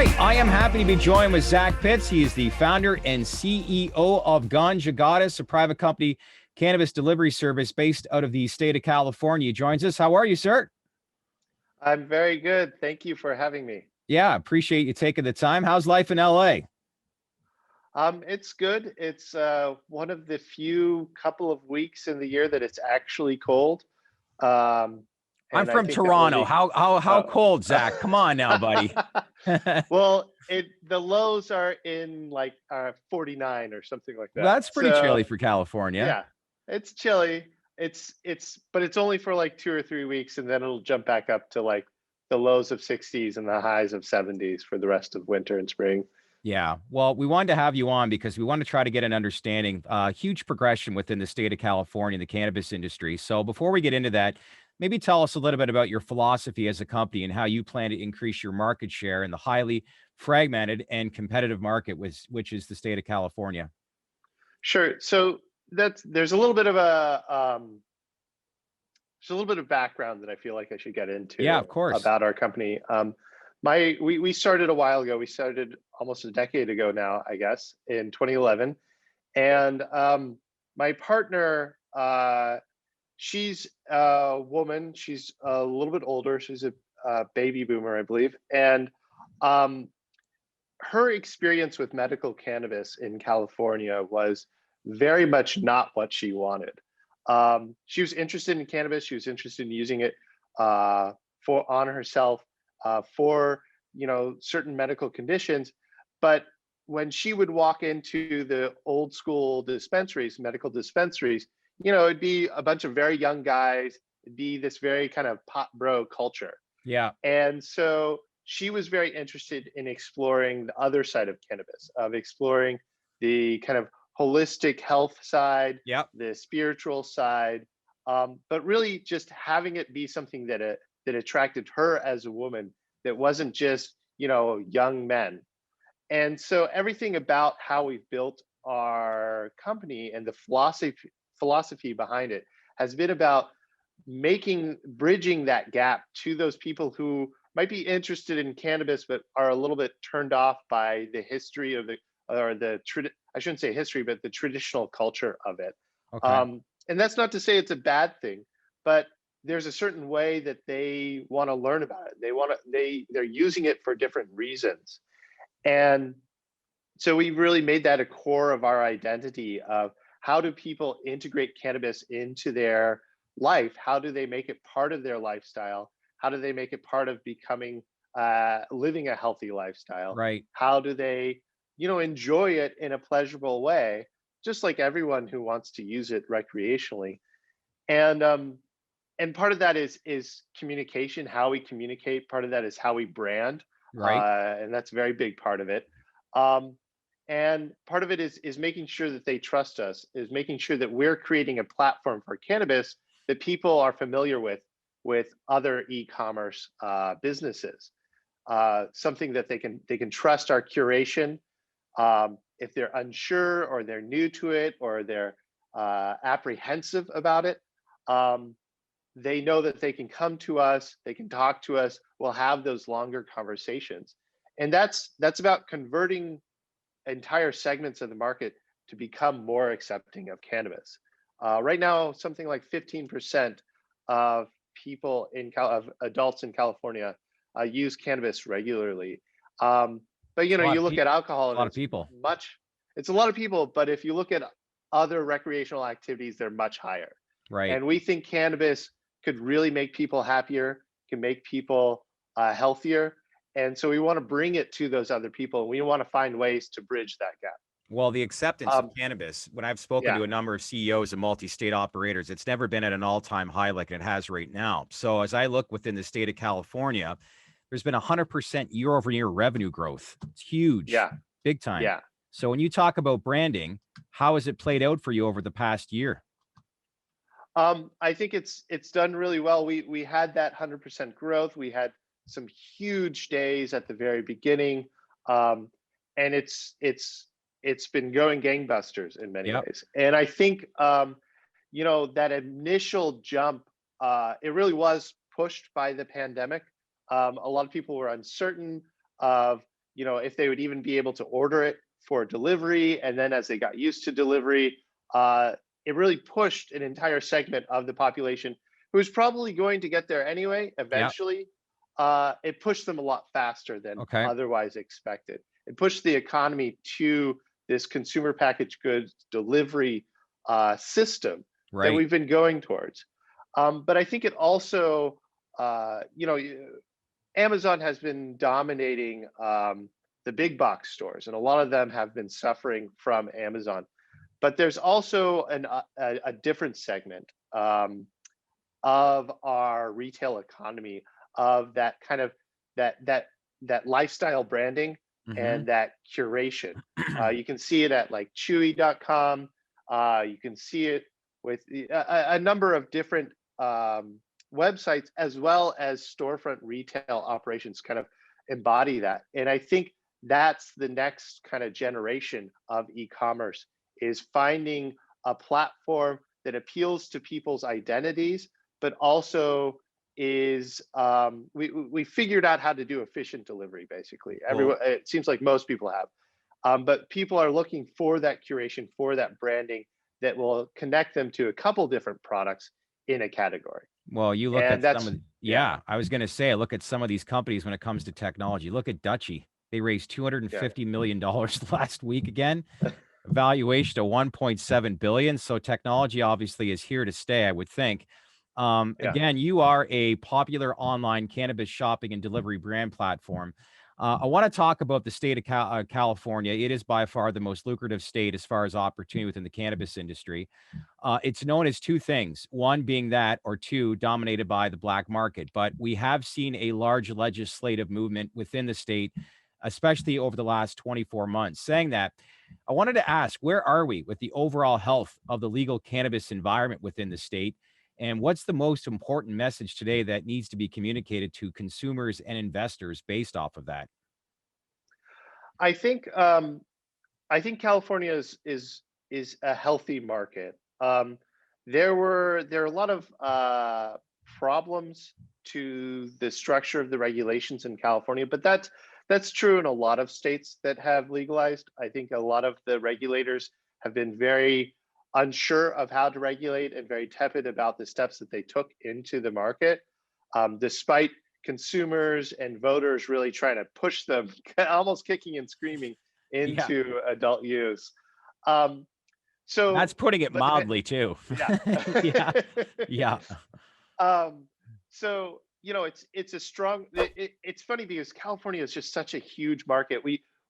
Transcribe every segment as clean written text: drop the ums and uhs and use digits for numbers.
right, I am happy to be joined with Zack Pitts. He is the founder and CEO of Ganja Goddess, a private company cannabis delivery service based out of the state of California. He joins us. How are you, sir? I'm very good. Thank you for having me. Yeah, appreciate you taking the time. How's life in LA? It's good. It's one of the few couple of weeks in the year that it's actually cold. Um, I'm and I from think that will Toronto. be How uh, cold, Zack? Come on now, buddy. well, the lows are in like 49 or something like that. That's pretty So chilly for California. yeah, it's chilly. But it's only for like 2 or 3 weeks, and then it'll jump back up to like the lows of 60s and the highs of 70s for the rest of winter and spring. Yeah. Well, we wanted to have you on because we want to try to get an understanding, huge progression within the state of California, the cannabis industry. So before we get into that, maybe tell us a little bit about your philosophy as a company and how you plan to increase your market share in the highly fragmented and competitive market, which is the state of California. Sure. So there's a little bit of background that I feel like I should get Yeah, into of course. about our company. We started a while ago. We started almost a decade ago now, I guess, in 2011. And my partner, she's a woman. She's a little bit older. She's a baby boomer, I believe. And um, her experience with medical cannabis in California was very much not what she wanted. She was interested in cannabis. She was interested in using it for on herself for certain medical conditions. But when she would walk into the old school dispensaries, medical dispensaries, it'd be a bunch of very young guys. It'd be this very kind of pot bro culture. Yeah. And so she was very interested in exploring the other side of cannabis, of exploring the kind of holistic health side, Yep. the spiritual side, but really just having it be something that attracted her as a woman, that wasn't just young men. And so everything about how we've built our company and the philosophy behind it has been about bridging that gap to those people who might be interested in cannabis but are a little bit turned off by the history of I shouldn't say history, but the traditional culture of it. Okay. And that's not to say it's a bad thing, but there's a certain way that they want to learn about it. They're using it for different reasons. And so we really made that a core of our identity of how do people integrate cannabis into their life? How do they make it part of their lifestyle? How do they make it part of becoming living a healthy lifestyle? Right. How do they enjoy it in a pleasurable way, just like everyone who wants to use it recreationally? And part of that is communication, how we communicate. Part of that is how we brand, Right. and that's a very big part of it. Um, and part of it is making sure that they trust us, is making sure that we're creating a platform for cannabis that people are familiar with other e-commerce businesses. Something that they can trust our curation. If they're unsure or they're new to it or they're apprehensive about it, they know that they can come to us, they can talk to us, we'll have those longer conversations. And that's about converting entire segments of the market to become more accepting of cannabis. Right now, something like 15% of of adults in California use cannabis regularly. But It's a lot you of look people. at alcohol A and lot of people. it's a lot of people, but if you look at other recreational activities, they're much higher. Right. And we think cannabis could really make people happier, can make people healthier. And so we want to bring it to those other people. We want to find ways to bridge that gap. Well, the acceptance of Um, cannabis, when I've spoken yeah, to a number of CEOs and multi-state operators, it's never been at an all-time high like it has right now. So as I look within the state of California, there's been 100% year-over-year revenue growth. It's huge, yeah, big time. yeah. So when you talk about branding, how has it played out for you over the past year? I think it's done really well. We had that 100% growth. We had some huge days at the very beginning, um, and it's been going gangbusters in many Yep. ways. And I think that initial jump, it really was pushed by the pandemic. A lot of people were uncertain of if they would even be able to order it for delivery. And then as they got used to delivery, it really pushed an entire segment of the population who was probably going to get there anyway, Yeah. eventually. It pushed them a lot faster than Okay. otherwise expected. It pushed the economy to this consumer packaged goods delivery system that Right. we've been going towards. But I think it also, Amazon has been dominating the big box stores, and a lot of them have been suffering from Amazon. But there's also a different segment of our retail economy, of that kind of that lifestyle branding Hmm. and that curation. You can see it at like Chewy.com. You can see it with a number of different websites, as well as storefront retail operations kind of embody that. And I think that's the next kind of generation of e-commerce, is finding a platform that appeals to people's identities, but also is we figured out how to do efficient delivery. Basically, Well, everyone, it seems like most people have, but people are looking for that curation, for that branding that will connect them to a couple different products in a category. you look And at some that's, of the, yeah, yeah, I was going to say, I look at some of these companies when it comes to technology. Look at Dutchy. They raised yeah, $250 million last week again, valuation of 1.7 billion. So technology obviously is here to stay, I would think. yeah. Again, you are a popular online cannabis shopping and delivery brand platform. I want to talk about the state of California. It is by far the most lucrative state as far as opportunity within the cannabis industry. It's known as two things, one being that, or two, dominated by the black market. But we have seen a large legislative movement within the state, especially over the last 24 months. Saying that, I wanted to ask, where are we with the overall health of the legal cannabis environment within the state? And what's the most important message today that needs to be communicated to consumers and investors based off of that? I think California is a healthy market. There are a lot of problems to the structure of the regulations in California, but that's true in a lot of states that have legalized. I think a lot of the regulators have been very unsure of how to regulate and very tepid about the steps that they took into the market, despite consumers and voters really trying to push them, almost kicking and screaming, Yeah, into adult use. Um, that's so, putting it but depend, mildly too. yeah. Yeah, yeah, um, so it's a strong. It's funny because California is just such a huge market.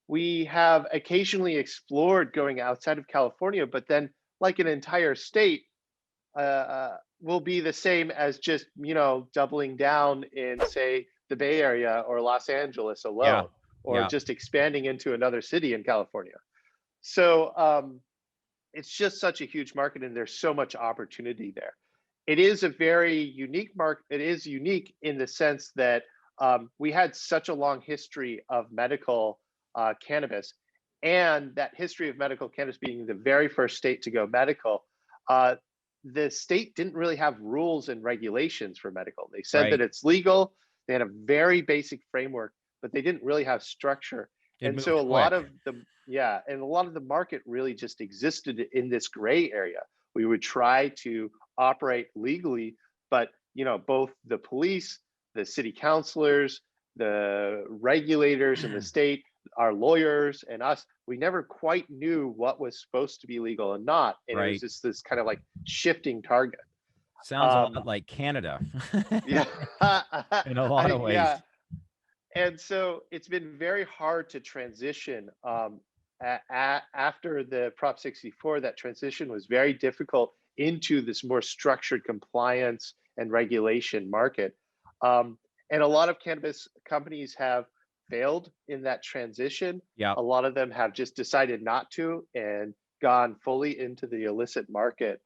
We have occasionally explored going outside of California, but then like an entire state will be the same as just doubling down in, say, the Bay Area or Los Angeles yeah, alone, or yeah. just expanding into another city in California. So it's just such a huge market, and there's so much opportunity there. It is a very unique market. It is unique in the sense that we had such a long history of medical cannabis, and that history of medical cannabis being the very first state to go medical. Uh, the state didn't really have rules and regulations for medical. They said that Right. it's legal. They had a very basic framework, but they didn't really have structure. It And so moved a lot quick. of the, yeah, and a lot of the market really just existed in this gray area. We would try to operate legally, but both the police, the city councilors, the regulators in the state, our lawyers, and us, we never quite knew what was supposed to be legal and not, and it was Right. just this kind of like shifting target. Sounds a um lot like Canada yeah. in a lot of Yeah. ways. And so it's been very hard to transition. After the Prop 64, that transition was very difficult into this more structured compliance and regulation market. Um, and a lot of cannabis companies have failed in that transition. Yeah. A lot of them have just decided not to and gone fully into the illicit market.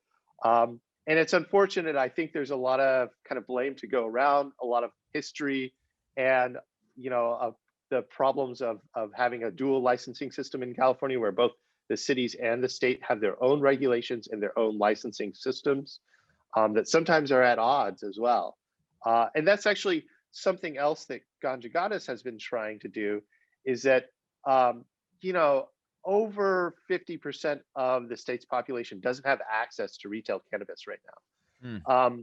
And it's unfortunate. I think there's a lot of kind of blame to go around, a lot of history, and of the problems of having a dual licensing system in California, where both the cities and the state have their own regulations and their own licensing systems, that sometimes are at odds as well. And that's actually something else that Ganja Goddess has been trying to do, is that um, you know, over 50% of the state's population doesn't have access to retail cannabis right Hmm. now.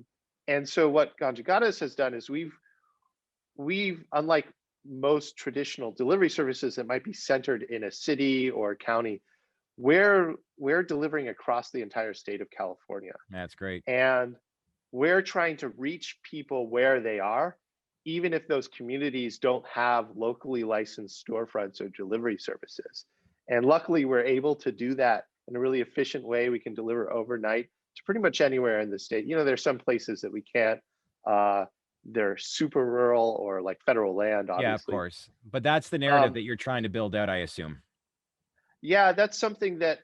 And so what Ganja Goddess has done is we've unlike most traditional delivery services that might be centered in a city or a county, we're delivering across the entire state of California. That's great. And we're trying to reach people where they are, even if those communities don't have locally licensed storefronts or delivery services. And luckily, we're able to do that in a really efficient way. We can deliver overnight to pretty much anywhere in the state. There's some places that we can't. Uh, they're super rural or like federal land, Yeah, of obviously. course. But that's the narrative Um, that you're trying to build out, I assume. yeah, that's something that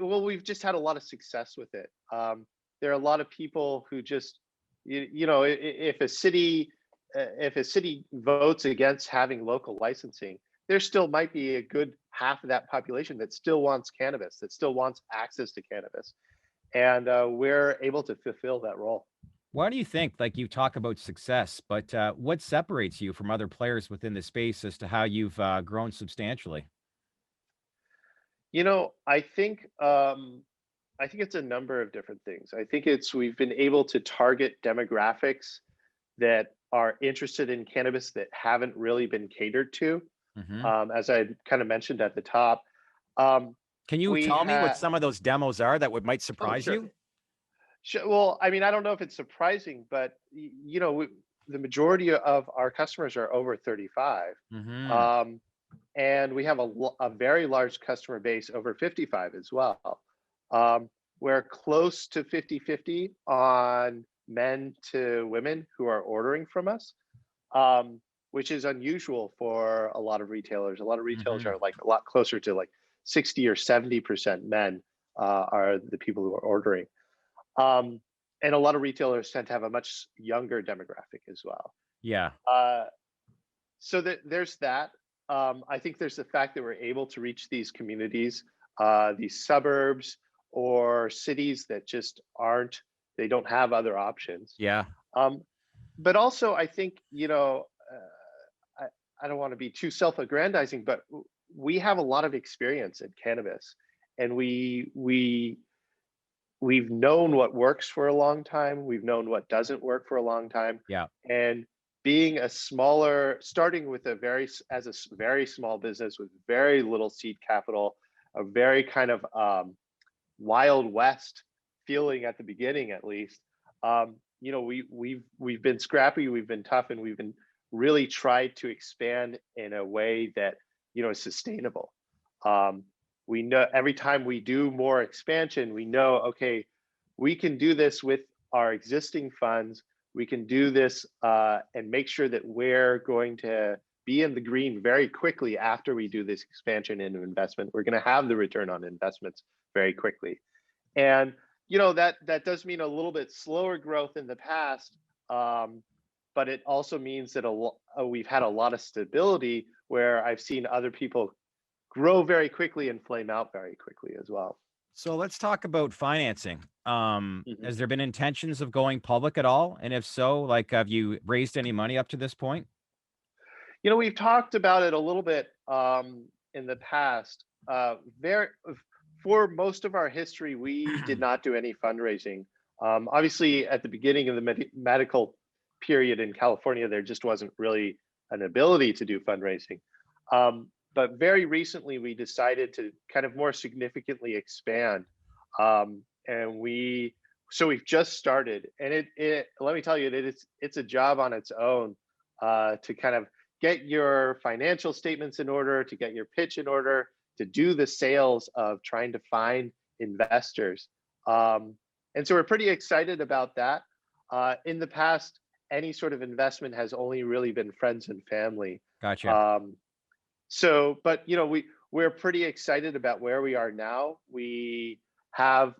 we've just had a lot of success with it. There are a lot of people who just, if a city votes against having local licensing, there still might be a good half of that population that still wants cannabis, that still wants access to cannabis, and we're able to fulfill that role. Why do you think, like you talk about success, but what separates you from other players within the space as to how you've grown substantially? I think it's a number of different things. I think it's we've been able to target demographics that are interested in cannabis that haven't really been catered to. Hmm. As I kind of mentioned at the top, um, Can you we tell me what had. some of those demos are that might Oh, surprise sure. you? Sure. Well, I mean, I don't know if it's surprising, but the majority of our customers are over 35, Hmm. um, and we have a very large customer base over 55 as well. Um, we're close to 50-50 on men to women who are ordering from us, um, which is unusual for a lot of retailers. A lot of retailers Hmm. are like a lot closer to like 60 or 70% men are the people who are ordering. Um, and a lot of retailers tend to have a much younger demographic as well. Yeah. Uh, so there's that. I think there's the fact that we're able to reach these communities, these suburbs or cities that just aren't, they don't have other options. Yeah. Um, but also, I think, I don't want to be too self-aggrandizing, but we have a lot of experience in cannabis, and we've known what works for a long time. We've known what doesn't work for a long time. Yeah. And starting with as a very small business with very little seed capital, a very kind of Wild West feeling at the beginning, at least. We've been scrappy, we've been tough, and we've been really tried to expand in a way that is sustainable. Um, we know every time we do more expansion, we know, okay, we can do this with our existing funds. We can do this and make sure that we're going to be in the green very quickly after we do this expansion into investment. We're going to have the return on investments very quickly. And that does mean a little bit slower growth in the past, but it also means that we've had a lot of stability where I've seen other people grow very quickly and flame out very quickly as well. So let's talk about financing. Mhm. Has there been intentions of going public at all? And if so, like, have you raised any money up to this point? We've talked about it a little bit in the past. For most of our history, we did not do any fundraising. Obviously, at the beginning of the medical period in California, there just wasn't really an ability to do fundraising. But very recently, we decided to kind of more significantly expand, and we've just started. And it let me tell you, it's a job on its own to kind of get your financial statements in order, to get your pitch in order, to do the sales of trying to find investors. And so we're pretty excited about that. In the past, any sort of investment has only really been friends and family. Gotcha. Um, but we're pretty excited about where we are now. We have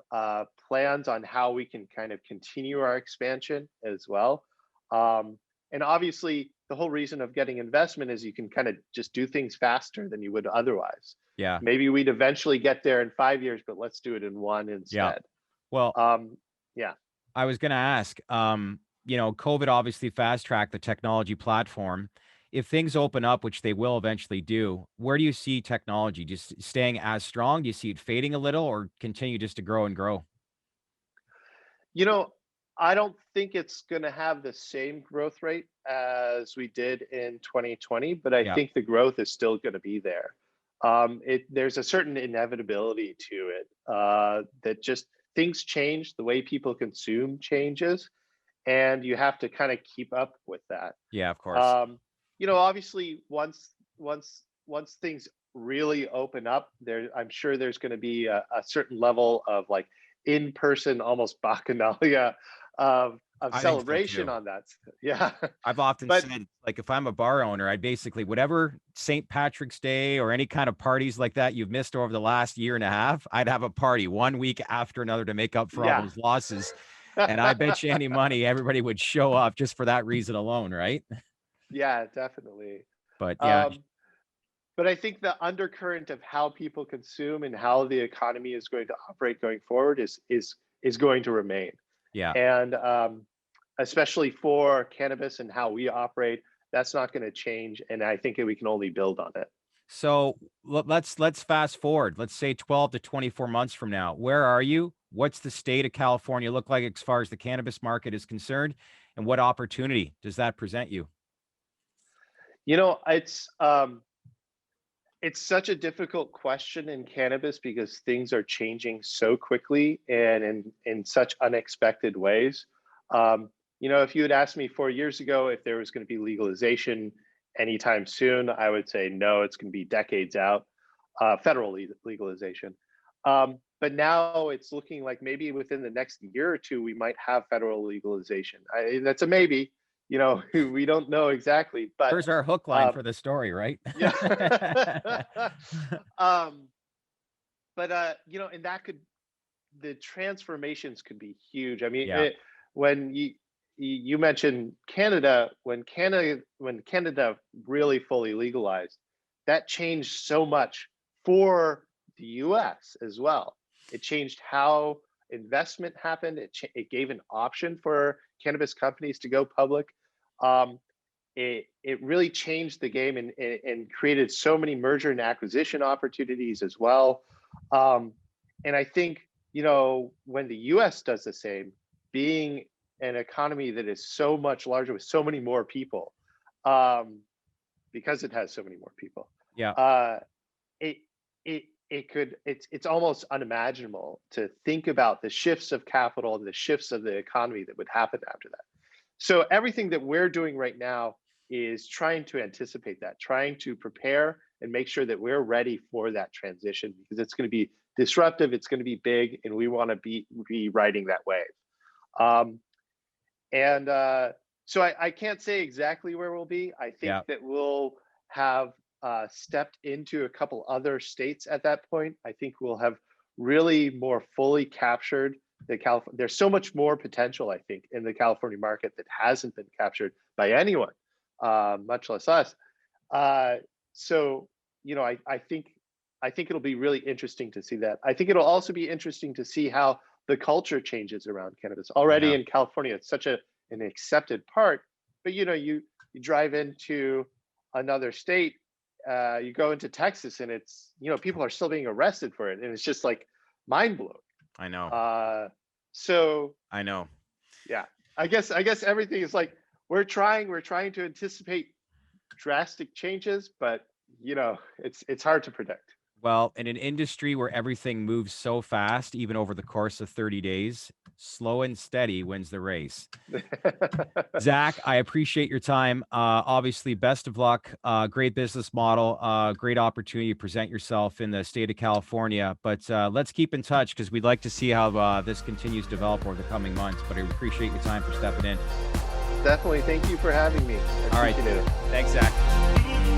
plans on how we can kind of continue our expansion as well. And obviously, the whole reason of getting investment is you can kind of just do things faster than you would otherwise. Yeah. Maybe we'd eventually get there in 5 years, but let's do it in one Yeah. instead. Well, Um, yeah. I was going to ask, COVID obviously fast tracked the technology platform. if things open up, which they will eventually do, where do you see technology just staying as strong? Do you see it fading a little or continue just to grow and grow? You know, I don't think it's going to have the same growth rate as we did in 2020, but I Yeah, think the growth is still going to be there. There's a certain inevitability to it that just things change, the way people consume changes, and you have to kind of keep up with that. yeah, of course. Obviously, once things really open up, there, I'm sure there's going to be a certain level of like in-person, almost bacchanalia of I think so celebration too. on that. Yeah, I've often but said, like, if I'm a bar owner, I'd basically whatever St. Patrick's Day or any kind of parties like that you've missed over the last year and a half, I'd have a party 1 week after another to make up for all yeah, those losses. And I bet you any money everybody would show up just for that reason alone, right? yeah, definitely. But yeah, Um, but I think the undercurrent of how people consume and how the economy is going to operate going forward is going to remain. yeah. And especially for cannabis and how we operate, that's not going to change. And I think we can only build on it. So let's fast forward. Let's say 12 to 24 months from now. Where are you? What's the state of California look like as far as the cannabis market is concerned? And what opportunity does that present you? You know, it's such a difficult question in cannabis because things are changing so quickly and in such unexpected ways. If you had asked me 4 years ago if there was going to be legalization anytime soon, I would say no, it's going to be decades out, federal legalization. But now it's looking like maybe within the next year or two, we might have federal legalization. That's a maybe, we don't know exactly, but There's our hook line um, for the story, right? yeah. um, but and that could the transformations could be huge. I mean, Yeah, when you mentioned Canada, when Canada really fully legalized, that changed so much for the U.S. as well. It changed how investment happened. It gave an option for cannabis companies to go public. Um, it really changed the game and created so many merger and acquisition opportunities as well. Um, and I think, when the US does the same, being an economy that is so much larger with so many more people, um, because it has so many more people, yeah. uh, it it's almost unimaginable to think about the shifts of capital and the shifts of the economy that would happen after that. So everything that we're doing right now is trying to anticipate that, trying to prepare and make sure that we're ready for that transition because it's going to be disruptive, it's going to be big, and we want to be riding that wave. Um, and so I can't say exactly where we'll be. I think Yeah. that we'll have stepped into a couple other states at that point. I think we'll have really more fully captured the California. There's so much more potential, I think, in the California market that hasn't been captured by anyone, much less us. So, I think it'll be really interesting to see that. I think it'll also be interesting to see how the culture changes around cannabis. Already Yeah. in California, it's such an accepted part, but you drive into another state, you go into Texas, and it's people are still being arrested for it, and it's just like mind blowing. I know. So I know. yeah, I guess everything is like we're trying to anticipate drastic changes, but it's hard to predict. Well, in an industry where everything moves so fast, even over the course of 30 days, slow and steady wins the race. Zach, I appreciate your time. Obviously, best of luck. Great business model. Great opportunity to present yourself in the state of California. But let's keep in touch because we'd like to see how this continues to develop over the coming months. But I appreciate your time for stepping in. Definitely. Thank you for having me. I All right. appreciate it. Thanks, Zach.